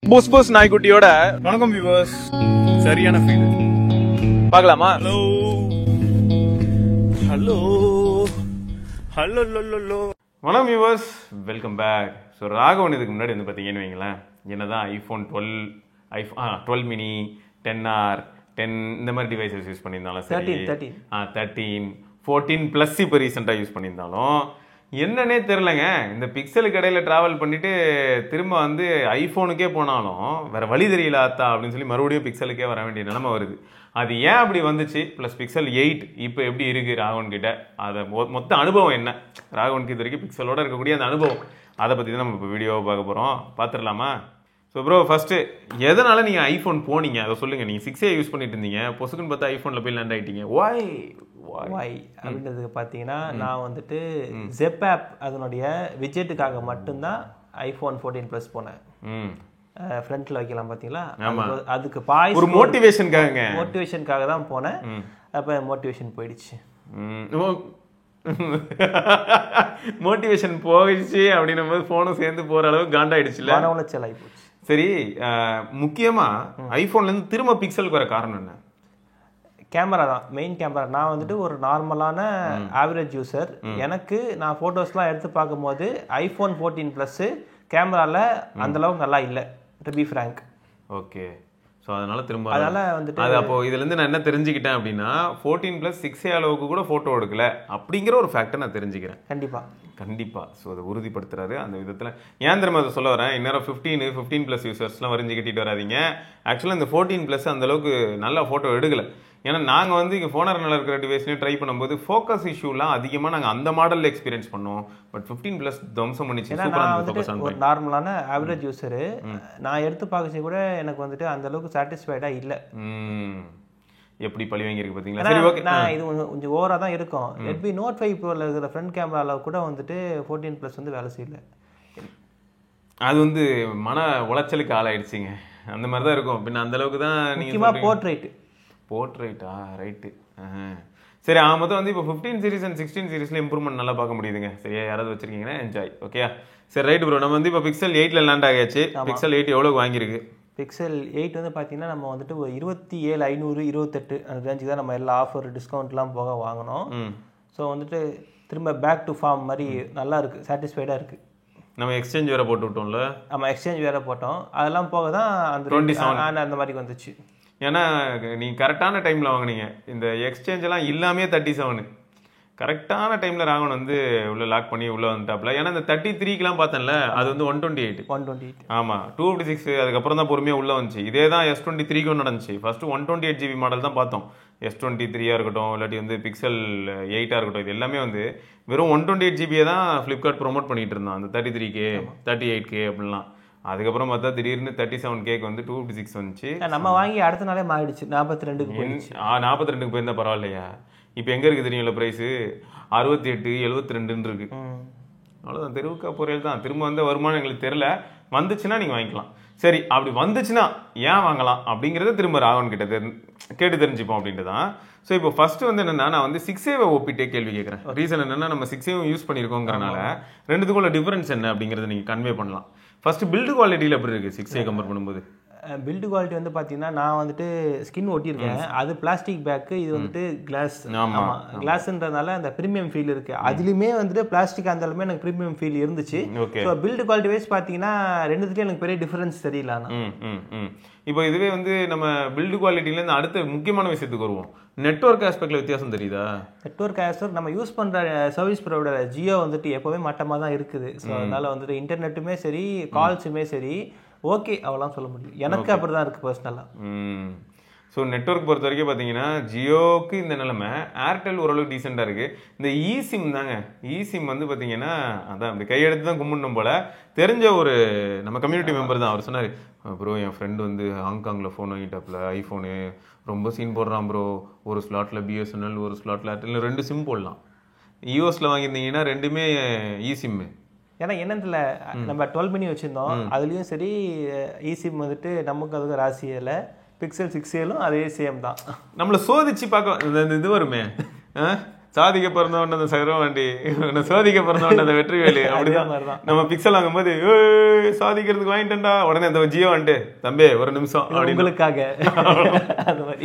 போஸ் போஸ் நாய்க்குட்டியோட வணக்கம் வியூவர்ஸ். சரியான ஃபீல் பார்க்கலாமா? ஹலோ ஹலோ ஹலோ லோ. வணக்கம் viewers, welcome back. So Raghavan இதுக்கு முன்னாடி வந்து பார்த்தீங்கன்னு வைங்களேன், என்னதான் ஐஃபோன் 12 மினி 10R 10 இந்த மாதிரி டிவைசஸ் யூஸ் பண்ணியிருந்தாலும் சரி, 13 14 ப்ளஸ் இப்போ ரீசெண்டாக யூஸ் பண்ணியிருந்தாலும் என்னன்னே தெரிலங்க. இந்த பிக்சலுக்கு இடையில ட்ராவல் பண்ணிட்டு திரும்ப வந்து ஐஃபோனுக்கே போனாலும் வேற வழி தெரியல ஆத்தா அப்படின்னு சொல்லி மறுபடியும் பிக்சலுக்கே வர வேண்டிய நிலைமை வருது. அது ஏன் அப்படி வந்துச்சு? ப்ளஸ் பிக்சல் 8 இப்போ எப்படி இருக்கு ராகவன் கிட்ட, அதை மொத்த அனுபவம் என்ன, ராகவனுக்கு இது வரைக்கும் பிக்சலோட இருக்கக்கூடிய அந்த அனுபவம், அதை பற்றி தான் நம்ம இப்போ வீடியோவை பார்க்க போகிறோம். பார்த்துடலாமா? ஸோ ப்ரோ, ஃபர்ஸ்ட்டு எதனால நீங்கள் ஐஃபோன் போனீங்க அதை சொல்லுங்கள். நீங்கள் 6A யூஸ் பண்ணிட்டு இருந்தீங்க, பொசுக்குன்னு பார்த்தா ஐஃபோனில் போய் லேண்ட் ஆகிட்டீங்க. வாய் அப்படின்றதுக்கு பார்த்தீங்கன்னா, நான் வந்துட்டு ஜெப் ஆப் அதனுடைய விஜெட்டுக்காக மட்டும்தான் ஐஃபோன் 14 ப்ளஸ் போனேன். ஃப்ரண்ட்ல வைக்கலாம் பார்த்தீங்களா, அதுக்கு ஒரு மோட்டிவேஷனுக்காக தான் போனேன். அப்போ மோட்டிவேஷன் போயிடுச்சு. மோட்டிவேஷன் போயிடுச்சு அப்படின்னும் போது ஃபோனும் சேர்ந்து போகிற அளவுக்கு காண்டாயிடுச்சுல, உளைச்சல் ஆகி போச்சு. சரி, முக்கியமாக ஐஃபோன்லேருந்து திரும்ப பிக்சலுக்கு வர காரணம் என்ன? கேமரா தான், மெயின் கேமரா. நான் வந்துட்டு ஒரு நார்மலான ஆவரேஜ் யூசர். எனக்கு நான் ஃபோட்டோஸ்லாம் எடுத்து பார்க்கும்போது ஐஃபோன் 14 ப்ளஸ் கேமராவில் அந்தளவுக்கு நல்லா இல்லை, to be frank. Okay, so அதனால திரும்ப வந்துட்டு அது அப்போ இதுலேருந்து நான் என்ன தெரிஞ்சுக்கிட்டேன் அப்படின்னா, 14 ப்ளஸ் 6A அளவுக்கு கூட ஃபோட்டோ எடுக்கல அப்படிங்கிற ஒரு ஃபேக்டர் நான் தெரிஞ்சுக்கிறேன். கண்டிப்பாக ஸோ அதை உறுதிப்படுத்துறாரு அந்த விதத்தில். ஏன் திரும்ப அதை சொல்ல வரேன், இன்னும் 15 ப்ளஸ் யூசர்ஸ்லாம் வரைஞ்சி கட்டிட்டு வராதிங்க. ஆக்சுவலாக இந்த 14 ப்ளஸ் அந்தளவுக்கு நல்லா ஃபோட்டோ எடுக்கலை. ஏன்னா நாங்கள் வந்து இங்கே ஃபோனர்னில் இருக்கிற டிவைஸ்லையும் ட்ரை பண்ணும்போது ஃபோக்கஸ் இஷ்யூலாம் அதிகமாக நாங்கள் அந்த மாடலில் எக்ஸ்பீரியன்ஸ் பண்ணோம். பட் 15 ப்ளஸ் தம்சம் பண்ணிச்சு. ஒரு நார்மலான ஆவரேஜ் யூசரு நான் எடுத்து பார்க்கச்சு கூட எனக்கு வந்துட்டு அந்த அளவுக்கு சாட்டிஸ்ஃபைடாக இல்லை. எப்படி பழி வாங்கியிருக்கு பார்த்தீங்களா? சரி, ஓகே, நான் இது கொஞ்சம் ஓவராக தான் இருக்கும். ரெட்மி நோட் 5 ப்ரோவில் இருக்கிற ஃப்ரண்ட் கேமராவில் கூட வந்துட்டு 14 ப்ளஸ் வந்து வேலை செய்யல. அது வந்து மன உளைச்சலுக்கு ஆளாயிடுச்சுங்க. அந்த மாதிரி தான் இருக்கும். பின்ன அந்த அளவுக்கு தான் முக்கியமாக போர்ட்ரைட்டா ரைட்டு. சரி, மொத்தம் வந்து இப்போ 15 சீரிஸ் அண்ட் 16 சீரிஸில் இம்ப்ரூவ்மெண்ட் நல்லா பார்க்க முடியுதுங்க. சரியா, யாராவது வச்சிருக்கீங்கன்னா என்ஜாய். ஓகே, சரி, ரைட் ப்ரோ. நம்ம வந்து இப்போ பிக்சல் 8ல் லேண்ட் ஆகியாச்சு. பிக்சல் 8 எவ்வளோக்கு வாங்கியிருக்கு? பிக்சல் 8 வந்து பார்த்தீங்கன்னா நம்ம வந்துட்டு ஒரு 27,500 28 அந்த ரேஞ்சுக்கு தான் நம்ம எல்லா ஆஃபர் டிஸ்கவுண்ட்லாம் போக வாங்கினோம். ஸோ வந்துட்டு திரும்ப பேக் டு ஃபார்ம் மாதிரி நல்லா இருக்குது, சாட்டிஸ்ஃபைடாக இருக்குது. நம்ம எக்ஸ்சேஞ்ச் வேறு போட்டு விட்டோம்ல. நம்ம எக்ஸ்சேஞ்ச் வேறு போட்டோம், அதெல்லாம் போக தான் அந்த 27 அந்த மாதிரி வந்துச்சு. ஏன்னா நீங்கள் கரெக்டான டைமில் வாங்கினீங்க. இந்த எக்ஸ்சேஞ்ச் எல்லாம் இல்லாமே 37 கரெக்டான டைமில் ராகவன் வந்து உள்ள லாக் பண்ணி உள்ளே வந்துட்டாப்ல. ஏன்னா இந்த 33க்குலாம் பார்த்தேன்ல, அது வந்து 128. ஆமாம், 256 அதுக்கப்புறம் தான் பொறுமையாக உள்ளே வந்துச்சு. இதே தான் S23க்கும் நடந்துச்சு. ஃபஸ்ட்டு 128GB மாடல் தான் பார்த்தோம். S23 இருக்கட்டும், இல்லாட்டி வந்து பிக்சல் 8 இருக்கட்டும், இது எல்லாமே வந்து வெறும் 128GB தான் ஃப்ளிப்கார்ட் ப்ரொமோட் பண்ணிகிட்டு இருந்தான். அந்த 33K 38K அப்படின்லாம். அதுக்கப்புறம் பார்த்தா திடீர்னு 37Kக்கு வந்து 256 வந்துச்சு. நம்ம வாங்கி அடுத்த நாளே மாறிடுச்சு, 42க்கு 42க்கு போயிருந்தா பரவாயில்லையா? இப்போ எங்கே இருக்குது தெரியுங்களா ப்ரைஸு? 68 72 இருக்கு. அவ்வளோதான், தெருவுக்கா பொரியல் தான். திரும்ப வந்த வருமானம் எங்களுக்கு தெரில. வந்துச்சுன்னா நீங்கள் வாங்கிக்கலாம். சரி, அப்படி வந்துச்சுன்னா ஏன் வாங்கலாம் அப்படிங்கிறத திரும்ப ராகவன் கிட்ட கேட்டு தெரிஞ்சுப்போம் அப்படின்ட்டு தான். ஸோ இப்போ ஃபர்ஸ்ட் வந்து என்னன்னா, நான் வந்து 6A ஒப்பிட்டே கேள்வி கேட்குறேன். ரீசன் என்னன்னா, நம்ம 6A யூஸ் பண்ணியிருக்கோங்கிறனால ரெண்டுத்துக்கும் உள்ள டிஃபரன்ஸ் என்ன அப்படிங்கிறத நீங்கள் கன்வே பண்ணலாம். ஃபர்ஸ்ட் பில்டு குவாலிட்டியில் எப்படி இருக்குது 6A கம்பேர் பண்ணும்போது? பில்டு குவாலிட்டி வந்து பார்த்தீங்கன்னா, நான் வந்துட்டு ஸ்கின் ஒட்டியிருக்கேன். அது பிளாஸ்டிக் பேக்கு, இது வந்துட்டு கிளாஸ். கிளாஸ்ன்றதுனால அந்த ப்ரீமியம் ஃபீல் இருக்கு. அதுலேயுமே வந்துட்டு பிளாஸ்டிக் இருந்தாலுமே எனக்கு ப்ரீமியம் ஃபீல் இருந்துச்சு. ஸோ பில்டு குவாலிட்டி வைஸ் பார்த்தீங்கன்னா ரெண்டுத்துலேயும் எனக்கு பெரிய டிஃபரன்ஸ் தெரியல. இப்போ இதுவே வந்து நம்ம பில்டு குவாலிட்டிலேருந்து அடுத்த முக்கியமான விஷயத்துக்கு வருவோம். நெட்வொர்க் ஆஸ்பெக்டில் வித்தியாசம் தெரியுதா? நெட்வொர்க் ஆஸ்பெக்ட் நம்ம யூஸ் பண்ணுற சர்வீஸ் ப்ரொவைடர் ஜியோ வந்துட்டு எப்போவுமே மட்டமாக தான் இருக்குது. ஸோ அதனால வந்துட்டு இன்டர்நெட்டுமே சரி, கால்ஸுமே சரி, ஓகே அவ்வளோதான் சொல்ல முடியும். எனக்கு அப்படி தான் இருக்குது பர்சனலாக. ஸோ நெட்வொர்க் பொறுத்த வரைக்கும் பார்த்தீங்கன்னா ஜியோவுக்கு இந்த நிலைமை, ஏர்டெல் ஓரளவுக்கு டீசெண்டாக இருக்குது. இந்த இசிம் தாங்க, இசிம் வந்து பார்த்தீங்கன்னா அதான் இந்த கையெடுத்து தான் கும்பிடணும் போல். தெரிஞ்ச ஒரு நம்ம கம்யூனிட்டி மெம்பர் தான். அவர் சொன்னார், ப்ரோ என் ஃப்ரெண்டு வந்து ஹாங்காங்கில் ஃபோன் வாங்கிட்டாப்புல, ஐஃபோனு ரொம்ப சீன் போடுறான் ப்ரோ. ஒரு ஸ்லாட்டில் பிஎஸ்என்எல், ஒரு ஸ்லாட்டில் ஏர்டெல், 2 சிம் போடலாம். யூஎஸில் வாங்கியிருந்தீங்கன்னா 2மே இசிம்மு. ஏன்னா என்னத்துல நம்ம 12 மினி வச்சுருந்தோம், அதுலேயும் சரி இசிம் வந்துட்டு நமக்கு அதுக்கு ராசியில் பிக்சல் 6Aலும் அதே சேம் தான். நம்மளை சோதிச்சு பார்க்க இது வருமே, சாதிக்க பிறந்தவன் அந்த சக்கரவாண்டி, சோதிக்க பிறந்தவன் அந்த வெற்றிவேலு. அப்படிதான் நம்ம பிக்சல் வாங்கும்போது சாதிக்கிறதுக்கு வாங்கிட்டேன்டா, உடனே அந்த ஜியோ வந்துட்டு தம்பி ஒரு நிமிஷம் உங்களுக்காக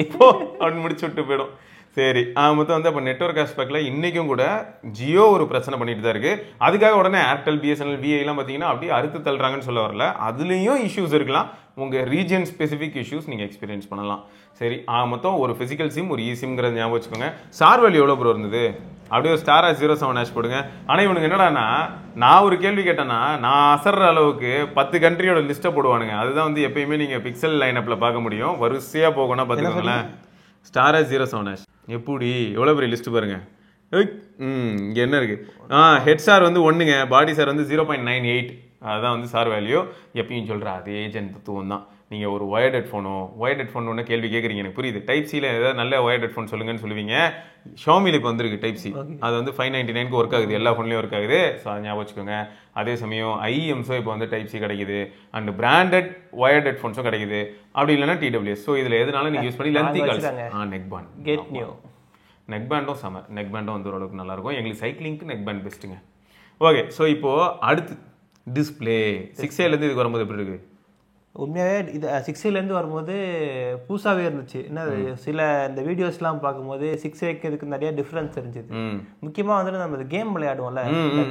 இப்போ அப்படின்னு முடிச்சு விட்டு போயிடும். சரி, மொத்தம் வந்து அப்போ நெட்வொர்க் ஆஸ்பெக்டில் இன்றைக்கும் கூட ஜியோ ஒரு பிரச்சனை பண்ணிட்டு தான் இருக்குது. அதுக்காக உடனே ஏர்டெல், பிஎஸ்என்எல், விஐலாம் பார்த்தீங்கன்னா அப்படியே அறுத்து தள்ளுறாங்கன்னு சொல்ல வரல. அதுலேயும் இஷ்யூஸ் இருக்கலாம். உங்கள் ரீஜன் ஸ்பெசிஃபிக் இஷ்யூஸ் நீங்கள் எக்ஸ்பீரியன்ஸ் பண்ணலாம். சரி, மொத்தம் ஒரு ஃபிசிக்கல் சிம், ஒரு சிம்ங்கிறத ஞாபகம் வச்சுக்கோங்க. ஸ்டார் வேல்யூ எவ்வளோ ப்ரோ இருந்தது? அப்படியே ஒரு ஸ்டார் 07 போடுங்க. ஆனால் இவனுக்கு என்னடானா, நான் ஒரு கேள்வி கேட்டேன்னா நான் அசர்ற அளவுக்கு 10 கண்ட்ரியோட லிஸ்ட்டை போடுவானுங்க. அதுதான் வந்து எப்பயுமே நீங்கள் பிக்சல் லைனப்பில் பார்க்க முடியும். வரிசையாக போகணும்னா பார்த்துக்கோங்களேன். ஸ்டார் 07 எப்படி எவ்வளோ பெரிய லிஸ்ட்டு பாருங்க. இங்கே என்ன இருக்கு? ஹெட் சார் வந்து 1ங்க, பாடி சார் வந்து 0.98. அதுதான் வந்து சார் வேல்யூ. எப்பயும் சொல்கிற அதே தத்துவம் தான். நீங்கள் ஒரு ஒயர்ட் ஹெட்ஃபோன் ஒன்று கேள்வி கேட்குறீங்க, எனக்கு புரியுது. டைப் சியில் ஏதாவது நல்ல ஒயர்ட் ஹெட்ஃபோன் சொல்லுங்கன்னு சொல்லுவீங்க. ஷாமியில் இப்போ வந்துருக்கு டைப் சி. அது வந்து 599 ஒர்க் ஆகுது, எல்லா ஃபோன்லேயும் ஒர்க் ஆகுது. ஸோ அதை ஞாபகம் வச்சுக்கோங்க. அதே சமயம் ஐஎம்ஸோ இப்போ வந்து டைப் சி கிடைக்குது, அண்ட் பிராண்டட் ஒயர்ட் ஹெட்ஃபோன்ஸும் கிடைக்குது. அப்படி இல்லைன்னா டிடபிள்யூஎஸ். ஸோ இதில் எதுனாலும் நீங்கள் யூஸ் பண்ணி லென்த்தி கால்ஸ். நெக் பேண்டும் செம. நெக் பேண்டும் வந்து ஓரளவுக்கு நல்லாயிருக்கும். எங்களுக்கு சைக்கிளிங்க்கு நெக் பேண்ட் பெஸ்ட்டுங்க. ஓகே, ஸோ இப்போது அடுத்து டிஸ்பிளே 6Aலேருந்து இதுக்கு வரும்போது எப்படி இருக்குது? உண்மையாகவே இது 6Aலேருந்து வரும்போது புதுசாகவே இருந்துச்சு. என்ன சில இந்த வீடியோஸ்லாம் பார்க்கும்போது 6Aக்கு இதுக்கு நிறைய டிஃப்ரென்ஸ் இருந்துச்சு. முக்கியமாக வந்துட்டு நம்ம கேம் விளையாடுவோம்ல,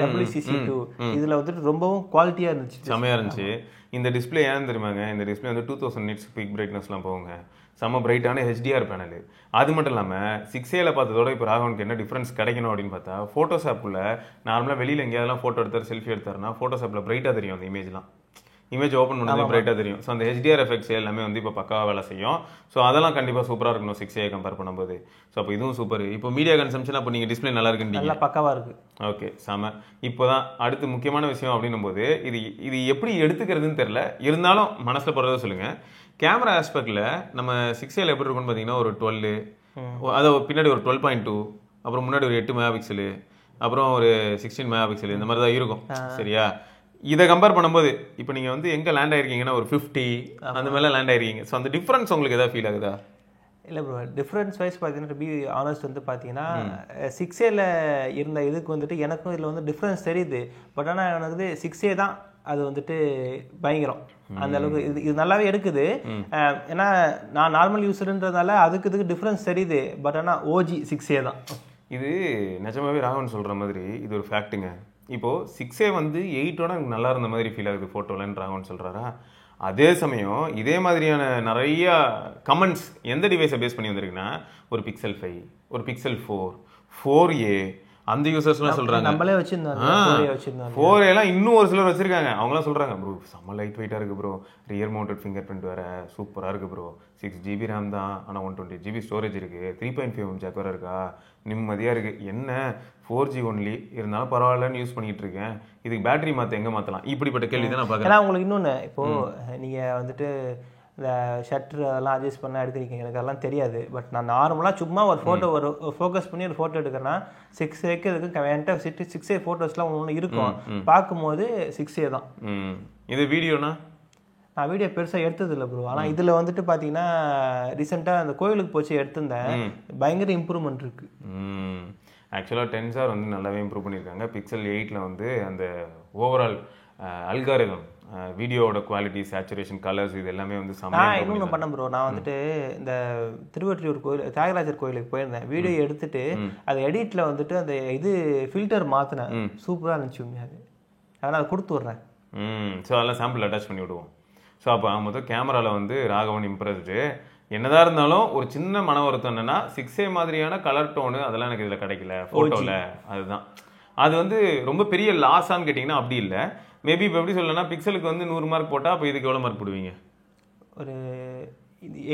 WCC2, இதில் வந்துட்டு ரொம்பவும் குவாலிட்டியாக இருந்துச்சு, செம்மையாக இருந்துச்சு. இந்த டிஸ்பிளே ஏன்னு தெரியுமாங்க? இந்த டிஸ்பிளே வந்து 2000 nits பீக் பிரைட்னஸ்லாம் போகுங்க. செம்ம பிரைட்டான ஹெச்டிஆர் பேனல். அது மட்டும் இல்லாமல் 6Aல பார்த்ததோட இப்போ ராகவனுக்கு என்ன டிஃப்ரென்ஸ் கிடைக்கணும் அப்படின்னு பார்த்தா, ஃபோட்டோஸ் ஆப்பில் நார்மலாக வெளியில் எங்கேயாவதுலாம் ஃபோட்டோ எடுத்தார், செல்ஃபி எடுத்தாருன்னா ஃபோட்டோஸ் ஆப்பில் பிரைட்டாக தெரியும். அந்த இமேஜ் ஓப்பன் பண்ணது பிரைட்டாக தெரியும். ஸோ அந்த ஹெச்டிஆர் எஃபெக்ட்ஸ் எல்லாமே வந்து இப்போ பக்காவாக வேலை செய்யும். ஸோ அதெல்லாம் கண்டிப்பாக சூப்பராக இருக்கணும் 6A கம்பேர் பண்ணும்போது. ஸோ அப்போ இதுவும் சூப்பர். இப்போ மீடியா கன்சம்ஷன் அப்போ நீங்கள் டிஸ்பிளே நல்லா இருக்குன்னு பக்காவாக இருக்குது. ஓகே, செம. இப்போ தான் அடுத்து முக்கியமான விஷயம் அப்படின்னும் போது, இது எப்படி எடுத்துக்கிறதுன்னு தெரில, இருந்தாலும் மனசில் போடுறத சொல்லுங்கள். கேமரா ஆஸ்பெக்டில் நம்ம 6Aல எப்படி இருக்குன்னு பார்த்தீங்கன்னா ஒரு 12, அதை பின்னாடி ஒரு 12.2, அப்புறம் முன்னாடி ஒரு 8 MP, அப்புறம் ஒரு 16 MP, இந்த மாதிரி தான் இருக்கும். சரியா? இதை கம்பேர் பண்ணும்போது இப்போ நீங்கள் வந்து எங்கே லேண்ட் ஆயிருக்கீங்கன்னா ஒரு 50 அந்த மாதிரிலாம் லேண்ட் ஆயிருக்கீங்க. ஸோ அந்த டிஃப்ரென்ஸ் உங்களுக்கு எதாவது ஃபீல் ஆகுதா? இல்லை ப்ரோ, டிஃப்ரென்ஸ் வைஸ் பார்த்தீங்கன்னா பி ஆனஸ்ட் வந்து பார்த்தீங்கன்னா 6Aல இருந்த இதுக்கு வந்துட்டு எனக்கும் இதில் வந்து டிஃப்ரென்ஸ் தெரியுது. பட் ஆனால் எனக்கு வந்து 6A தான் அது வந்துட்டு பயங்கரம். அந்த அளவுக்கு இது நல்லாவே எடுக்குது. ஏன்னா நான் நார்மல் யூஸர்ன்றதால அதுக்கு இதுக்கு டிஃப்ரென்ஸ் தெரியுது. பட் ஆனால் ஓஜி 6A தான். இது நிஜமாவே ராகவன் சொல்கிற மாதிரி இது ஒரு ஃபேக்ட்டுங்க. இப்போது 6A வந்து 8ஓட எனக்கு நல்லா இருந்த மாதிரி ஃபீல் ஆகுது ஃபோட்டோலன்னு ராகவன் சொல்கிறாரா? அதே சமயம் இதே மாதிரியான நிறைய கமெண்ட்ஸ் எந்த டிவைஸை பேஸ் பண்ணி வந்திருக்குன்னா, ஒரு Pixel 5, ஒரு Pixel 4, 4A, அந்த யூசர்ஸ்லாம் சொல்கிறாங்க. நம்மளே வச்சிருந்தோம் 4Aலாம் இன்னும் ஒரு சிலர் வச்சிருக்காங்க. அவங்களாம் சொல்கிறாங்க, ப்ரோ செம்ம லைட் வெயிட்டாக இருக்குது bro, rear mounted finger print வேறு சூப்பராக இருக்குது ப்ரோ, 6GB RAM தான், ஆனால் 120GB ஸ்டோரேஜ் இருக்குது, 3.5mm ஜாக் வேறு இருக்கா, நிம்மதியாக இருக்குது. என்ன 4G ஒன்லி இருந்தாலும் பரவாயில்லன்னு யூஸ் பண்ணிகிட்டு இருக்கேன், இதுக்கு பேட்டரி மாற்ற எங்கே மாற்றலாம்? இப்படிப்பட்ட கேள்வி தான் நான் பார்க்குறேன். ஏன்னா உங்களுக்கு இன்னொன்று, இப்போது நீங்கள் வந்துட்டு இந்த ஷட்டர் அதெல்லாம் அட்ஜஸ்ட் பண்ண எடுக்கிறீங்க, எனக்கு அதெல்லாம் தெரியாது. பட் நான் நார்மலாக சும்மா ஒரு ஃபோட்டோ ஒரு ஃபோக்கஸ் பண்ணி ஒரு ஃபோட்டோ எடுக்கிறேன்னா 6Aக்கு இதுக்கு என்கிட்ட 6A ஃபோட்டோஸ்லாம் ஒன்று இருக்கும். பார்க்கும்போது 6A தான். இது வீடியோனா நான் வீடியோ பெருசாக எடுத்தது இல்லை ப்ரோ. ஆனால் இதில் வந்துட்டு பார்த்தீங்கன்னா ரீசெண்டாக அந்த கோயிலுக்கு போச்சு எடுத்திருந்தேன். பயங்கர இம்ப்ரூவ்மெண்ட் இருக்குது. ஆக்சுவலாக டென்சார் வந்து நல்லாவே இம்ப்ரூவ் பண்ணியிருக்காங்க. Pixel 8ல் வந்து அந்த ஓவரால் அல்காரிதம், வீடியோவோட குவாலிட்டி, சேச்சுரேஷன், கலர்ஸ், இது எல்லாமே வந்து நான் இன்னொன்று பண்ண ப்ரோ. நான் வந்துட்டு இந்த திருவொற்றியூர் கோயில், தியாகராஜர் கோயிலுக்கு போயிருந்தேன். வீடியோ எடுத்துட்டு அது எடிட்டில் வந்துட்டு அந்த இது ஃபில்டர் மாற்றினேன். சூப்பராக இருந்துச்சு உண்மையாக. அதனால் அதை கொடுத்து விட்றேன். ஸோ அதெல்லாம் சாம்பிள் அட்டாச் பண்ணி விடுவோம். ஸோ அப்போ மொத்தம் கேமராவில் வந்து ராகவன் இம்ப்ரெஸ்டு. என்னதான் இருந்தாலும் ஒரு சின்ன மன வருத்தம் என்னன்னா, 6A மாதிரியான கலர் டோனு அதெல்லாம் எனக்கு இதில் கிடைக்கல ஃபோட்டோவில். அதுதான் அது வந்து ரொம்ப பெரிய லாஸான்னு கேட்டிங்கன்னா அப்படி இல்லை. மேபி இப்போ எப்படி சொல்லணும்னா, பிக்சலுக்கு வந்து 100 மார்க் போட்டால் அப்போ இதுக்கு எவ்வளோ மார்க் போடுவீங்க? ஒரு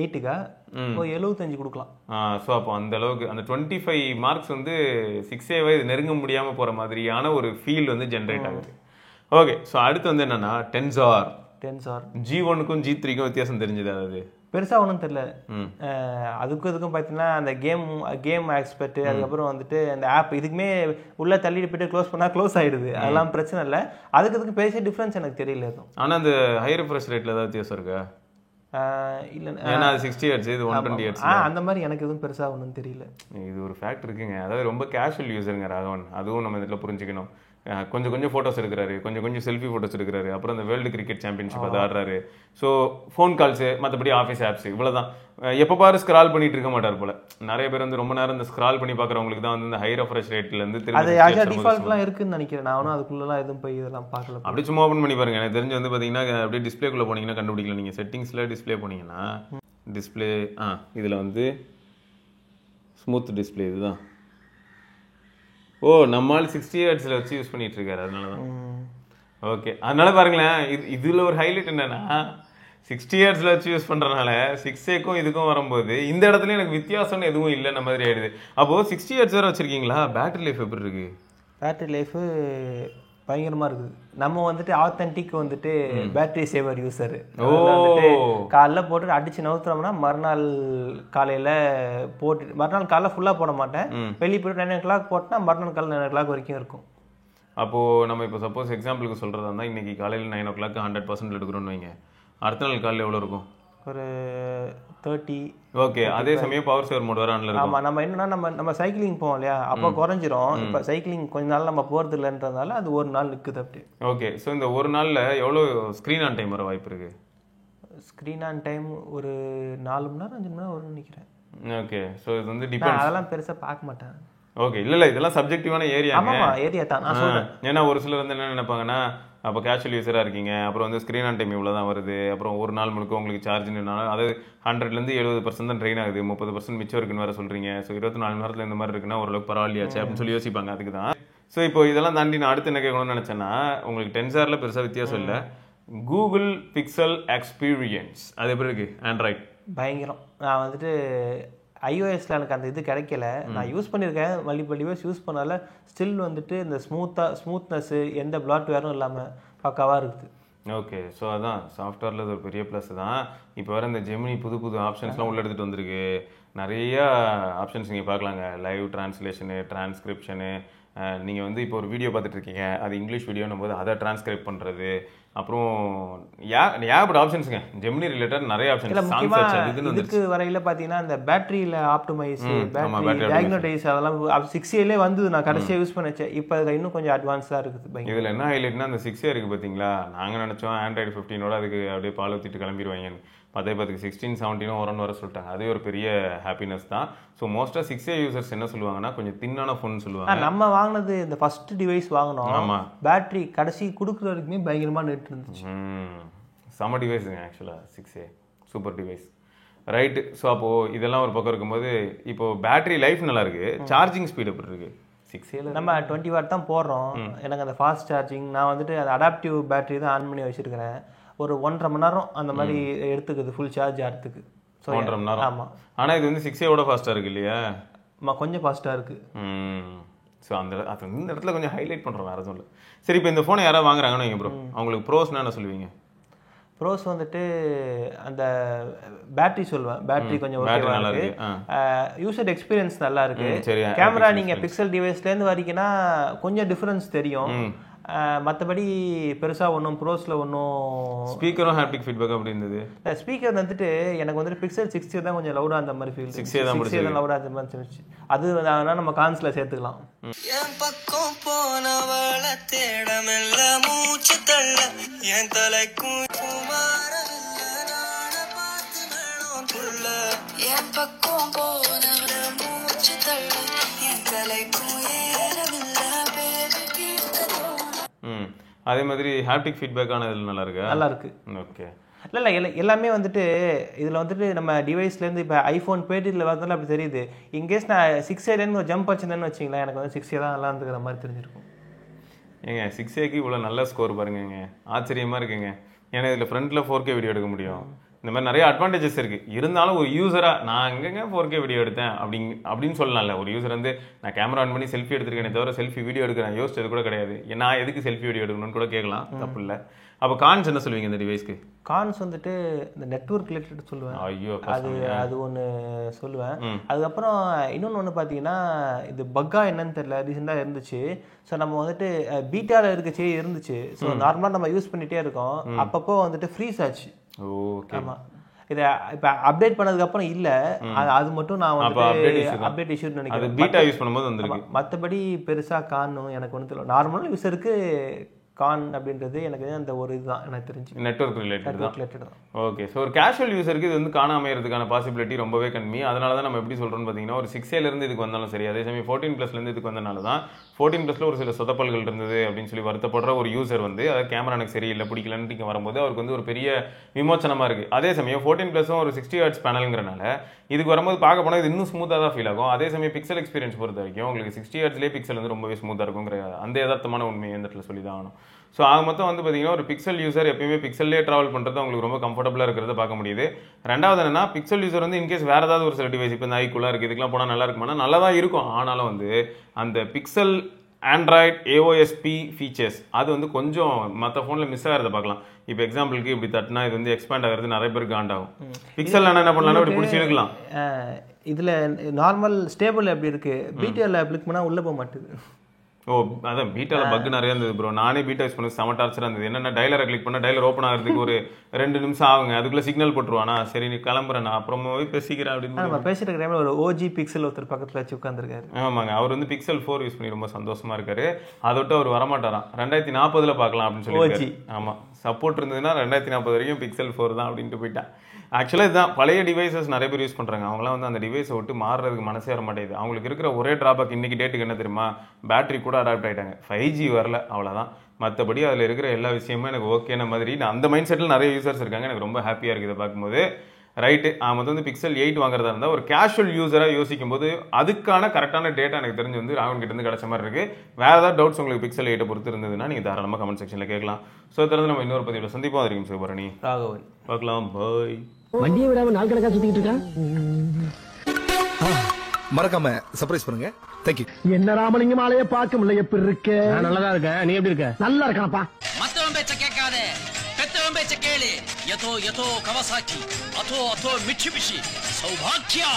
8க்கா ஒரு 75 கொடுக்கலாம். ஸோ அப்போ அந்த அளவுக்கு அந்த 25 மார்க்ஸ் வந்து 6Aவை இது நெருங்க முடியாமல் போகிற மாதிரியான ஒரு ஃபீல் வந்து ஜென்ரேட் ஆகுது. ஓகே, ஸோ அடுத்து வந்து என்னன்னா டென்சார் G1க்கும் G3க்கும் வித்தியாசம் தெரிஞ்சது? அதாவது பெருசாக ஒன்றும் தெரியல. அதுக்கும் இதுக்கும் பார்த்தீங்கன்னா அந்த கேம் ஆஸ்பெக்ட், அதுக்கப்புறம் வந்துட்டு அந்த ஆப் இதுக்குமே உள்ளே தள்ளிட்டு போய்ட்டு க்ளோஸ் பண்ணால் க்ளோஸ் ஆகிடுது. அதெல்லாம் பிரச்சனை இல்லை. அதுக்கு பெரிய டிஃப்ரென்ஸ் எனக்கு தெரியல எதுவும். ஆனால் அந்த ஹை ரிஃப்ரெஷ் ரேட்டில் ஏதாவது வித்தியாசம் இருக்கா? இல்லை ஏன்னா அது 60 Hz, இது 120 Hz. அந்த மாதிரி எனக்கு எதுவும் பெருசாக ஒன்றும் தெரியல. இது ஒரு ஃபேக்ட் இருக்குங்க. அதாவது ரொம்ப கேஷுவல் யூஸருங்க ராகவன், அதுவும் நம்ம இதில் புரிஞ்சுக்கணும். கொஞ்சம் கொஞ்சம் ஃபோட்டோஸ் எடுக்கிறாரு, கொஞ்சம் கொஞ்சம் செல்ஃபி ஃபோட்டோஸ் எடுக்கிறாரு, அப்புறம் இந்த வேர்ல்டு கிரிக்கெட் சாம்பியன்ஷிப் அதை ஆடுறாரு. ஸோ ஃபோன் கால்ஸு, மற்றபடி ஆஃபீஸ் ஆப்ஸ், இவ்வளோதான். எப்போ பாரு ஸ்க்ரால் பண்ணிட்டு இருக்க மாட்டார் போல. நிறைய பேர் வந்து ரொம்ப நேரம் இந்த ஸ்க்ரால் பண்ணி பார்க்குறவங்களுக்கு தான் வந்து இந்த ஹை ரெஃப்ரெஷ் ரேட்லேருந்து அது டிஃபால்ட்லாம் இருக்குன்னு நினைக்கிறேன். நானும் அதுக்குள்ளலாம் எதுவும் போய் இதெல்லாம் பார்க்கல. அப்படி சும்மா ஓப்பன் பண்ணி பாருங்க. எனக்கு தெரிஞ்சு வந்து பார்த்தீங்கன்னா அப்படியே டிஸ்பிளேக்குள்ளே போனீங்கன்னா கண்டுபிடிக்கல. நீங்கள் செட்டிங்ஸில் டிஸ்பிளே போனீங்கன்னா டிஸ்பிளே இதில் வந்து ஸ்மூத் டிஸ்பிளே இதுதான். ஓ, நம்மால் 60 Hz வச்சு யூஸ் பண்ணிட்டு இருக்காரு, அதனால தான். ஓகே, அதனால பாருங்களேன், இதில் ஒரு ஹைலைட் என்னன்னா 60 Hz வச்சு யூஸ் பண்ணுறதுனால 6Aக்கும் இதுக்கும் வரும்போது இந்த இடத்துல எனக்கு வித்தியாசம்னு எதுவும் இல்லைன்ற மாதிரி ஆயிடுது. அப்போது 60 Hz வேறு வச்சுருக்கீங்களா? பேட்டரி லைஃப் எப்படி இருக்கு? பேட்டரி லைஃபு பயங்கரமாக இருக்குது. நம்ம வந்துட்டு ஆத்தென்டிக் வந்துட்டு பேட்டரி சேவர் யூஸரு. வந்துட்டு காலைல போட்டு அடிச்சு நவுத்துறோம்னா மறுநாள் காலையில் போட்டு மறுநாள் காலைல ஃபுல்லாக போட மாட்டேன். வெளியே போய்ட்டு 9 o'clock போட்டோன்னா மறுநாள் காலையில் 9 o'clock வரைக்கும் இருக்கும். அப்போது நம்ம இப்போ சப்போஸ் எக்ஸாம்பிளுக்கு சொல்கிறதா இருந்தால் இன்றைக்கி காலையில் 9 o'clock 100% எடுக்கிறோன்னு வைங்க, அடுத்த நாள் காலையில் எவ்வளோ இருக்கும்? ஒரு 30. ஓகே, அதே சமயம் பவர் சேவர் மோட் வர ஆன்ல இருக்கும். ஆமாம், நம்ம என்னன்னா நம்ம சைக்கிளிங் போவோம் இல்லையா, அப்போ குறைஞ்சிரும். இப்போ சைக்கிளிங் கொஞ்ச நாள் நம்ம போகிறது இல்லைன்றதுனால அது ஒரு நாள் நிற்குது அப்படி. ஓகே, ஸோ இந்த ஒரு நாளில் எவ்வளோ ஸ்க்ரீன் ஆன் டைம் வர வாய்ப்பு இருக்குது? ஸ்க்ரீன் ஆன் டைம் ஒரு 4 மணி நேரம் 5 மணி நேரம் வரும்னு நினைக்கிறேன். ஓகே, ஸோ இது வந்து டிபெண்ட். அதெல்லாம் பெருசாக பார்க்க மாட்டேன். ஓகே, இல்லை இதெல்லாம் சப்ஜெக்டிவான ஏரியா. ஏரியா தான் நான் சொல்கிறேன். ஏன்னா ஒரு சிலர் வந்து என்ன நினைப்பாங்கன்னா, அப்போ கேஷுவல் யூஸராக இருக்கீங்க, அப்புறம் வந்து ஸ்க்ரீன் ஆன் டைம் இவ்வளோ தான் வருது, அப்புறம் ஒரு நாள் முழுக்க உங்களுக்கு சார்ஜ்னாலும் அது 100லேருந்து 70% தான் ட்ரெயின் ஆகுது, 30% மிச்சம் இருக்குன்னு வேறு சொல்கிறீங்க. ஸோ 24 மணி நேரத்தில் இந்த மாதிரி இருக்குன்னா ஓரளவுக்கு பரவாயில்லையாச்சு அப்படின்னு சொல்லி யோசிப்பாங்க. அதுக்கு தான். ஸோ இப்போ இதெல்லாம் தாண்டி நான் அடுத்து என்ன கேட்கணும்னு நினச்சேன்னா, உங்களுக்கு டென்சாரில் பெருசாக வித்தியாசம் இல்லை. கூகுள் பிக்சல் எக்ஸ்பீரியன்ஸ் அது எப்படி இருக்குது? ஆண்ட்ராய்ட் பயங்கரம். நான் வந்துட்டு iOSல எனக்கு அந்த இது கிடைக்கல. நான் யூஸ் பண்ணியிருக்கேன், மல்டிபிள் டிவைஸ் யூஸ் பண்ணால ஸ்டில் வந்துட்டு இந்த ஸ்மூத்னஸ்ஸு எந்த பிளாட்வேரும் இல்லாமல் பக்காவாக இருக்குது. ஓகே, ஸோ அதான் சாஃப்ட்வேரில் இது ஒரு பெரிய ப்ளஸ் தான். இப்போ வேறு இந்த ஜெமினி புது ஆப்ஷன்ஸ்லாம் உள்ள எடுத்துகிட்டு வந்திருக்கு. நிறையா ஆப்ஷன்ஸ் நீங்கள் பார்க்கலாங்க. லைவ் டிரான்ஸ்லேஷனு, டிரான்ஸ்கிரிப்ஷனு. நீங்கள் வந்து இப்போ ஒரு வீடியோ பார்த்துட்டு இருக்கீங்க, அது இங்கிலீஷ் வீடியோன்னும் போது அதை டிரான்ஸ்கிரைப் பண்ணுறது. அப்புறம் ஏகப்பட்ட ஆப்ஷன்ஸுங்க, ஜெமினி ரிலேட்டட் நிறைய ஆப்ஷன்ஸ். இதுக்கு வரையில் பார்த்தீங்கன்னா இந்த பேட்டரியில் ஆப்டிமைஸ், பேட்டரி டயக்னோடைஸ் அதெல்லாம் 6Aலே வந்து நான் கடைசியாக யூஸ் பண்ணிச்சேன். இப்போ அதில் இன்னும் கொஞ்சம் அட்வான்ஸாக இருக்குது. இதில் என்ன ஹைலைட்னா அந்த 6A இருக்குது பார்த்தீங்களா, நாங்கள் நினச்சோம் ஆண்ட்ராய்டு 15ஓட அதுக்கு அப்படியே பால் ஊற்றிட்டு கிளம்பிடுவாங்கன்னு. பார்த்துக்கு 16, 17 வரன்னு வர சொல்லிட்டாங்க. அதே ஒரு பெரிய ஹாப்பினஸ் தான். ஸோ மோஸ்ட்டாக 6A யூசர்ஸ் என்ன சொல்லுவாங்கன்னா, கொஞ்சம் தின்னான ஃபோன் சொல்லுவாங்க. நம்ம வாங்கினது இந்த ஃபர்ஸ்ட் டிவைஸ் வாங்கினோம். ஆமாம், பேட்டரி கடைசி கொடுக்குற வரைக்குமே பயங்கரமாக நெட் இருந்துச்சு. செம டிவைஸுங்க ஆக்சுவலாக 6A, super device. Right. So அப்போது இதெல்லாம் ஒரு பக்கம் இருக்கும்போது இப்போது பேட்டரி லைஃப் நல்லா இருக்குது. சார்ஜிங் ஸ்பீட் எப்படி இருக்குது? 6Aல நம்ம 20 வாட் தான் போடுறோம். எனக்கு அந்த ஃபாஸ்ட் சார்ஜிங் நான் வந்துட்டு அந்த அடாப்டிவ் பேட்டரி தான் ஆன் பண்ணி வச்சுருக்கிறேன். ஒரு 1.5 மணி நேரம் அந்த மாதிரி எடுத்துக்குது ஃபுல் சார்ஜ் ஆகிறதுக்கு. ஸோ 1.5 மணி நேரம். ஆமாம், ஆனால் இது வந்து 6Aவோட ஃபாஸ்ட்டாக இருக்குது இல்லையா? கொஞ்சம் ஃபாஸ்ட்டாக இருக்குது. ஸோ அது இந்த இடத்துல கொஞ்சம் ஹைலைட் பண்ணுறோம், வேறு எதுவும் இல்லை. சரி, இப்போ இந்த ஃபோனை யாராவது வாங்குறாங்கன்னு வைங்க ப்ரோ, அவங்களுக்கு ப்ரோஸ்னா என்ன சொல்லுவீங்க? ப்ரோஸ் வந்துட்டு அந்த பேட்டரி சொல்லுவேன். பேட்டரி கொஞ்சம் ஓகேவா இருக்கு, யூசர் எக்ஸ்பீரியன்ஸ் நல்லா இருக்கு. கேமரா நீங்கள் பிக்சல் டிவைஸ்லேருந்து வரீங்கன்னா கொஞ்சம் டிஃப்ரென்ஸ் தெரியும். மற்றபடி பெருசாக ஒன்றும் ப்ரோஸில் ஒன்றும். ஸ்பீக்கரும் ஹாப்டிக் ஃபீட்பேக் அப்படி இருந்தது. ஸ்பீக்கர் வந்துட்டு எனக்கு வந்துட்டு பிக்சல் 60 தான் கொஞ்சம் லவுடாக அந்த மாதிரி ஃபீல். 6A தான் லவுடாக அந்த மாதிரி இருந்துச்சு. அது அதனால் நம்ம கான்ஸில் சேர்த்துக்கலாம். என் பக்கம் போனவள தேடமெல்ல மூச்சு தள்ள என் தலைக்கும் என் பக்கம் போனவள மூச்சு தள்ள என் தலைக்கும் அதே மாதிரி ஹாப்டிக் ஃபீட்பேக்கான இதில் நல்லா இருக்கு. நல்லா இருக்கு. ஓகே, இல்லை எல்லாமே வந்துட்டு இதில் வந்துட்டு நம்ம டிவைஸ்லேருந்து இப்போ ஐஃபோன் பேட்டியில் வரதால அப்படி தெரியுது. இன்கேஸ் நான் 6Aலேருந்து ஒரு ஜம்ப் வச்சுருந்தேன்னு வச்சிங்களேன், எனக்கு வந்து 6A தான் நல்லா இருந்துக்கிற மாதிரி தெரிஞ்சிருக்கும். ஏங்க 6Aக்கு இவ்வளோ நல்ல ஸ்கோர் பாருங்க, ஆச்சரியமாக இருக்குங்க. ஏன்னா இதில் ஃப்ரண்ட்டில் 4K வீடியோ எடுக்க முடியும். இந்த மாதிரி நிறைய அட்வான்டேஜஸ் இருக்குது. இருந்தாலும் ஒரு யூஸராக நான் எங்கெங்க 4K வீடியோ எடுத்தேன் அப்படின்னு சொல்லலாம்ல. ஒரு யூஸர் வந்து நான் கேமரா ஆன் பண்ணி செல்ஃபி எடுத்துருக்கேனே தவிர செல்ஃி வீடியோ எடுக்கிறேன் யோசிச்சது கூட கிடையாது. நான் எதுக்கு செல்ஃபி வீடியோ எடுக்கணும்னு கூட கேட்கலாம், தப்பு இல்லை. அப்போ கான்ஸ் என்ன சொல்லுவீங்க இந்த டிவைஸ்க்கு? கான்ஸ் வந்துட்டு இந்த நெட்வொர்க் ரிலேட்டட் சொல்லுவேன். ஐயோ, அது ஒன்று சொல்லுவேன். அதுக்கப்புறம் இன்னொன்று ஒன்று பார்த்தீங்கன்னா இது பக்கா என்னன்னு தெரியல, ரீசெண்டாக இருந்துச்சு. ஸோ நம்ம வந்துட்டு பீட்டாவில் இருக்கச்சே இருந்துச்சு. ஸோ நார்மலாக நம்ம யூஸ் பண்ணிகிட்டே இருக்கோம், அப்பப்போ வந்துட்டு ஃப்ரீஸ் ஆச்சு. ஓகே, ஆமாம். இதை இப்போ அப்டேட் பண்ணதுக்கு அப்புறம் இல்ல அது மட்டும் நான் வந்து அப்டேட் இஷ்யூ நினைக்கிறேன். பீட்டா யூஸ் பண்ணும்போது வந்திருக்கு. மற்றபடி பெருசா காணும் எனக்கு ஒன்றும் தெரியல. நார்மல் யூஸருக்கு கான் அப்படின்றது எனக்கு அந்த ஒரு இதுதான் எனக்கு தெரிஞ்சு நெட்வொர்க் ரிலேட்டட் தான். ஓகே. ஸோ ஒரு கேஷுவல் யூஸருக்கு இது வந்து காணாமையறதுக்கான பாசிபிலிட்டி ரொம்பவே கம்மி. அதனால தான் நம்ம எப்படி சொல்கிறோம்னு பார்த்தீங்கன்னா ஒரு 6Aலேருந்து இதுக்கு வந்தாலும் சரி, அதே சமயம் 14+லேருந்து இதுக்கு வந்தனால தான் 14+ல ஒரு சில சொதப்பல்கள் இருந்தது அப்படின்னு சொல்லி வருத்தப்படுற ஒரு யூசர் வந்து அதாவது கேமரா எனக்கு சரியில்லை பிடிக்கலன்னு வரும்போது அவருக்கு வந்து ஒரு பெரிய விமோச்சனமாக இருக்குது. அதே சமயம் 14+ம் ஒரு 60 Hz பேனலுங்கிறனால இதுக்கு வரும்போது பார்க்க போனால் இது இன்னும் ஸ்மூத்தாக தான் ஃபீல் ஆகும். அதே சமயம் பிக்சல் எக்ஸ்பீரியன்ஸ் பொறுத்த வரைக்கும் உங்களுக்கு 60 Hzலேயே பிக்சல் வந்து ரொம்பவே ஸ்மூத்தாக இருக்குங்கிற அந்த யதார்த்தமான உண்மையை இந்த இடத்துல சொல்லி தான் ஆகணும். ஸோ ஆக மொத்தம் வந்து பார்த்தீங்கன்னா ஒரு பிக்சல் யூசர் எப்பயுமே பிக்சல்லே ட்ராவல் பண்ணுறது அவங்களுக்கு ரொம்ப கம்ஃபர்டபுளாக இருக்கிறத பார்க்க முடியுது. ரெண்டாவது என்னன்னா பிக்சல் யூசர் வந்து இன்கேஸ் வேறு ஏதாவது ஒரு சில டிவைஸ் இப்போ இந்த ஐக்குள்ளே இருக்குது இதுக்கெல்லாம் போனால் நல்லா இருக்குமானா நல்லா தான் இருக்கும். ஆனாலும் வந்து அந்த பிக்சல் ஆண்ட்ராய்ட் AOSP ஃபீச்சர்ஸ் அது வந்து கொஞ்சம் மற்ற ஃபோனில் மிஸ் ஆகிறத பார்க்கலாம். இப்போ எக்ஸாம்பிளுக்கு இப்படி தட்டினா இது வந்து எக்ஸ்பேண்ட் ஆகிறது நிறைய பேருக்கு காண்டாகும். பிக்சல் என்ன பண்ணலாம் இப்படி பிடிச்சி எடுக்கலாம். இதில் நார்மல் ஸ்டேபிள் எப்படி இருக்கு, பீட்டாவில் கிளிக் பண்ணால் உள்ளே போக மாட்டேது. ஓ அதான் பீட்டால பக் நிறைய இருந்தது ப்ரோ. நானே பீட்டா யூஸ் பண்ணி செம டார்ச்சராக இருந்தது. என்னென்ன டைலரை கிளிக் பண்ணால் டைலர் ஓப்பன் ஆகிறதுக்கு ஒரு 2 நிமிஷம் ஆகுங்க. அதுக்குள்ளே சிக்னல் போட்டுருவானா சரி நீ கிளம்புறேன் நான் அப்புறமா போய் பேசிக்கிறேன் அப்படின்னு. நம்ம பேசிட்டு டைமில் ஒரு OG பிக்சல் ஒருத்தர் பக்கத்தில் வச்சு உட்காந்துருக்காரு. ஆமாங்க, அவர் வந்து பிக்சல் 4 யூஸ் பண்ணி ரொம்ப சந்தோஷமா இருக்காரு. அதை விட்டு அவர் வரமாட்டாராம். 2040 பார்க்கலாம் அப்படின்னு சொல்லி. ஆமாம் சப்போர்ட் இருந்ததுன்னா 2040 வரைக்கும் பிக்சல் 4 தான் அப்படின்ட்டு போயிட்டேன். ஆக்சுவலாக இதுதான் பழைய டிவைசஸ் நிறைய பேர் யூஸ் பண்ணுறாங்க. அவங்களாம் வந்து அந்த டிவைஸை விட்டு மாறுறதுக்கு மனசே வர மாட்டேங்குது. அவங்களுக்கு இருக்கிற ஒரே ட்ராபேக் இன்னைக்கு டேட்டுக்கு என்ன தெரியுமா, பேட்டரி கூட அடாப்ட் ஆகிட்டாங்க. 5G வரல அவ்வளோதான். மற்றபடி அதில் இருக்கிற எல்லா விஷயமும் எனக்கு ஓகேன மாதிரி நான் அந்த மைண்ட் செட்டில் நிறைய யூசர்ஸ் இருக்காங்க. எனக்கு ரொம்ப ஹாப்பியாக இருக்குது இதை பார்க்கும்போது. ரைட்டு மொத்தம் வந்து பிக்சல் 8 வாங்குறதா இருந்தால் ஒரு கேஷுவல் யூஸராக யோசிக்கும் போது அதுக்கான கரெக்டான டேட்டா எனக்கு தெரிஞ்சு வந்து ராகவன் கிட்ட இருந்து கிடைச்ச மாதிரி இருக்குது. வேறு ஏதாவது டவுட்ஸ் உங்களுக்கு பிக்சல் 8 பொறுத்து இருந்ததுன்னா நீங்கள் தாராளமாக கமெண்ட் செக்ஷனில் கேட்கலாம். ஸோ தொடர்ந்து நம்ம இன்னொரு பதிவில் சந்திப்போம். வரைக்கும் சிவபரணி ராகவன் பார்க்கலாம். பாய். வண்டியை விடாம நாள் கணக்கா சுத்திட்டு இருக்கான். மறக்காம சர்ப்ரைஸ் பண்ணுங்க. தேங்க்யூ. என்ன ராமலிங்கம் ஆலைய பார்க்க முடியல எப்படி இருக்க? நல்லதா இருக்க. நீ எப்படி இருக்க? நல்லா இருக்கானப்பா. மத்தவன் பேச்ச கேட்காதே, பெத்தவன் பேச்ச கேளு. யதோ யதோ கவசாக்கி, அதோ அதோ மிட்சுபிஷி, சௌபாக்கியா.